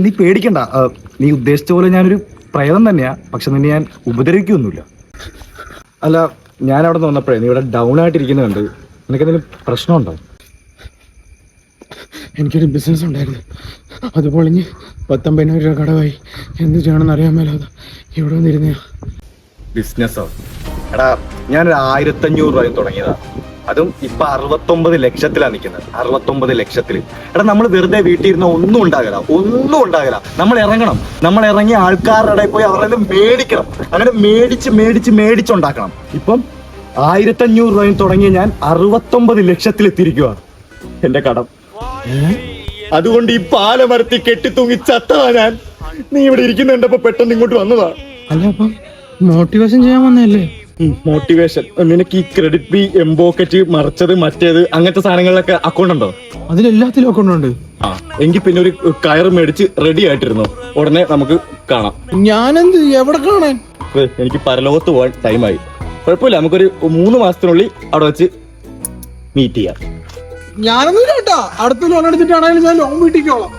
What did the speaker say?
നീ പേടിക്കണ്ട. നീ ഉദ്ദേശിച്ച പോലെ ഞാനൊരു പ്രേതം തന്നെയാ. പക്ഷെ നിന്നെ ഞാൻ ഉപദ്രവിക്കൊന്നുമില്ല. അല്ല, ഞാൻ അവിടെ നിന്ന് വന്നപ്പോഴേ നീ ഇവിടെ ഡൗൺ ആയിട്ടിരിക്കുന്നത് കണ്ട് നിനക്കെന്തെങ്കിലും പ്രശ്നമുണ്ടോ? എനിക്കൊരു ബിസിനസ് ഉണ്ടായിരുന്നു, അത് പൊളിഞ്ഞ് 19,000 രൂപ കടവായി. എന്ത് ചെയ്യണമെന്ന് അറിയാൻ മേലാതെ ഇവിടെ വന്നിരുന്നയാ. ബിസിനസ്സോ? എടാ, ഞാനൊരു 1,500 രൂപയും തുടങ്ങിയതാ. അതും ഇപ്പൊ 69 ലക്ഷത്തിലാണ് നിൽക്കുന്നത്. 69 ലക്ഷത്തില്. എടാ, നമ്മൾ വെറുതെ വീട്ടിൽ ഇരുന്ന ഒന്നും ഉണ്ടാകില്ല. നമ്മൾ ഇറങ്ങി ആൾക്കാരുടെ ഇടയിൽ പോയി അവരുടെ മേടിക്കണം. അങ്ങനെ മേടിച്ചുണ്ടാക്കണം. ഇപ്പം 1,500 രൂപയും തുടങ്ങിയ ഞാൻ 69 ലക്ഷത്തിലെത്തിയിരിക്കുക എന്റെ കടം. അതുകൊണ്ട് ഈ പാലമരത്തി കെട്ടിത്തൂങ്ങി ചത്തതാ ഞാൻ. നീ ഇവിടെ ഇരിക്കുന്നുണ്ടപ്പോ പെട്ടെന്ന് ഇങ്ങോട്ട് വന്നതാ. അല്ല, അപ്പം മോട്ടിവേഷൻ ചെയ്യാൻ വന്നതല്ലേ? മോട്ടിവേഷൻ? നിനക്ക് ഈ ക്രെഡിറ്റ് ബി, എംബോക്കറ്റ്, മറിച്ചത്, മറ്റേത് അങ്ങനത്തെ സാധനങ്ങളിലൊക്കെ അക്കൗണ്ട് ഉണ്ടോ? അതിലെല്ലാത്തിലും അക്കൗണ്ട് ഉണ്ട്. എങ്കിൽ പിന്നെ ഒരു കയറ് മേടിച്ച് റെഡി ആയിട്ടിരുന്നു. ഉടനെ നമുക്ക് കാണാം. ഞാനെന്ത് എവിടെ കാണാൻ? എനിക്ക് പരലോകത്ത് പോകാൻ ടൈമായി. കുഴപ്പമില്ല, നമുക്കൊരു 3 മാസത്തിനുള്ളിൽ അവിടെ വെച്ച് മീറ്റ് ചെയ്യാം. ഞാനൊന്നും കേട്ടാ, അടുത്ത ലോൺ എടുത്തിട്ടാണെങ്കിലും ഞാൻ ലോൺ വീട്ടിക്കോളാം.